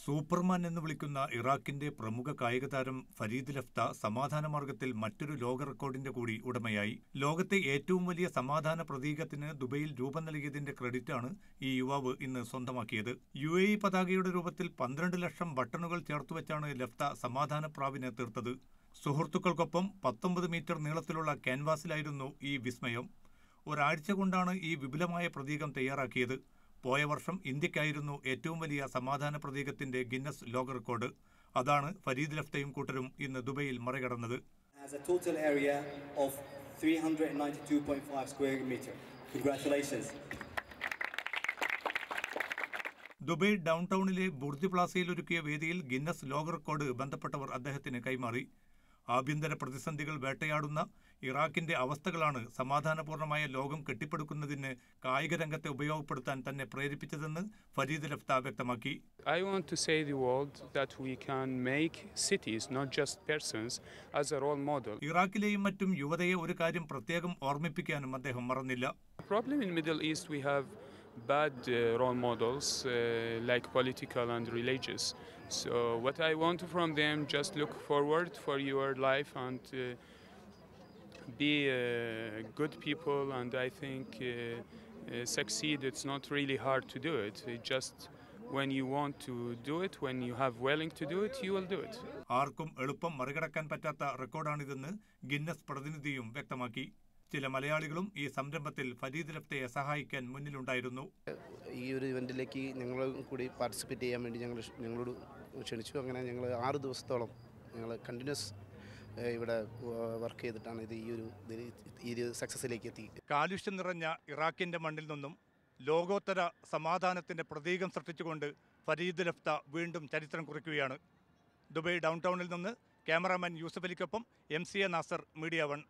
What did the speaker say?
Superman എന്ന് വിളിക്കുന്ന ഇറാഖിന്റെ പ്രമുഖ കായിക താരം ഫരീദ് ലഫ്ത സമാധാന മാർഗത്തിൽ മറ്റൊരു ലോക റെക്കോർഡിന്റെ കൂടി ഉടമയായി. ലോകത്തെ ഏറ്റവും വലിയ സമാധാന പ്രതീകത്തിന് ദുബൈയിൽ രൂപം നൽകിയതിന്റെ ക്രെഡിറ്റാണ് ഈ യുവാവ് ഇന്ന് സ്വന്തമാക്കിയത്. UAE പതാകയുടെ രൂപത്തിൽ 12 ലക്ഷം ബട്ടണുകൾ ചേർത്തുവെച്ചാണ് ലഫ്ത സമാധാന പ്രാവിനെ തീർത്തത്. സുഹൃത്തുക്കൾക്കൊപ്പം 19 മീറ്റർ നീളത്തിലുള്ള ക്യാൻവാസിലായിരുന്നു ഈ വിസ്മയം. ഒരാഴ്ച കൊണ്ടാണ് ഈ വിപുലമായ പ്രതീകം തയ്യാറാക്കിയത്. പോയ വർഷം ഇന്ത്യക്കായിരുന്നു ഏറ്റവും വലിയ സമാധാന പ്രതീകത്തിന്റെ ഗിന്നസ് ലോക റെക്കോർഡ്. അതാണ് ഫരീദ് ലഫ്തയും കൂട്ടരും ഇന്ന് ദുബൈയിൽ മറികടന്നത്. ദുബൈ ഡൗൺ ടൗണിലെ ബുർജ് പ്ലാസയിൽ ഒരുക്കിയ വേദിയിൽ ഗിന്നസ് ലോക റെക്കോർഡ് ബന്ധപ്പെട്ടവർ അദ്ദേഹത്തിന് കൈമാറി. ആഭ്യന്തര പ്രതിസന്ധികൾ വേട്ടയാടുന്ന ഇറാഖിന്റെ അവസ്ഥകളാണ് സമാധാനപൂർണമായ ലോകം കെട്ടിപ്പടുക്കുന്നതിന് കായിക രംഗത്തെ ഉപയോഗപ്പെടുത്താൻ തന്നെ പ്രേരിപ്പിച്ചതെന്ന് ഫരീദ് ലഫ്ത വ്യക്തമാക്കി. I want to say the world that we can make cities, not just persons, as a role model. ഇറാഖിലെയും മറ്റും യുവതയെ ഒരു കാര്യം പ്രത്യേകം ഓർമ്മിപ്പിക്കാനും അദ്ദേഹം മറന്നില്ല. The problem in Middle East we have bad role models like political and religious. So what I want from them, just look forward for your life and be good people, and I think succeed. It's not really hard to do it. It just when you want to do it, when you have willing to do it, you will do it. ആർക്കും എളുപ്പം മറികടക്കാൻ പറ്റാത്ത റെക്കോർഡാണിതെന്ന് Guinness പ്രതിനിധിയും വ്യക്തമാക്കി. ചില മലയാളികളും ഈ സംരംഭത്തിൽ ഫരീദ് ലഫ്തയെ സഹായിക്കാൻ മുന്നിലുണ്ടായിരുന്നു. ഈ ഒരു ഇവന്റിലേക്ക് ഞങ്ങൾ കൂടി പാർട്ടിസിപ്പേറ്റ് ചെയ്യാൻ വേണ്ടി ഞങ്ങളോട് ക്ഷണിച്ചു. അങ്ങനെ ഞങ്ങൾ 6 ദിവസത്തോളം ഞങ്ങൾ കണ്ടിന്യൂസ് ഇവിടെ വർക്ക് ചെയ്തിട്ടാണ് ഈ ഒരു സക്സസിലേക്ക് എത്തി. കാലുഷ്യം നിറഞ്ഞ ഇറാഖിന്റെ മണ്ണിൽ നിന്നും ലോകോത്തര സമാധാനത്തിന്റെ പ്രതീകം സൃഷ്ടിച്ചുകൊണ്ട് ഫരീദ് ലഫ്ത വീണ്ടും ചരിത്രം കുറിക്കുകയാണ്. ദുബൈ ഡൗൺ ടൗണിൽ നിന്ന് ക്യാമറാമാൻ യൂസഫ് അലിക്കൊപ്പം MCA നാസർ, മീഡിയ 1.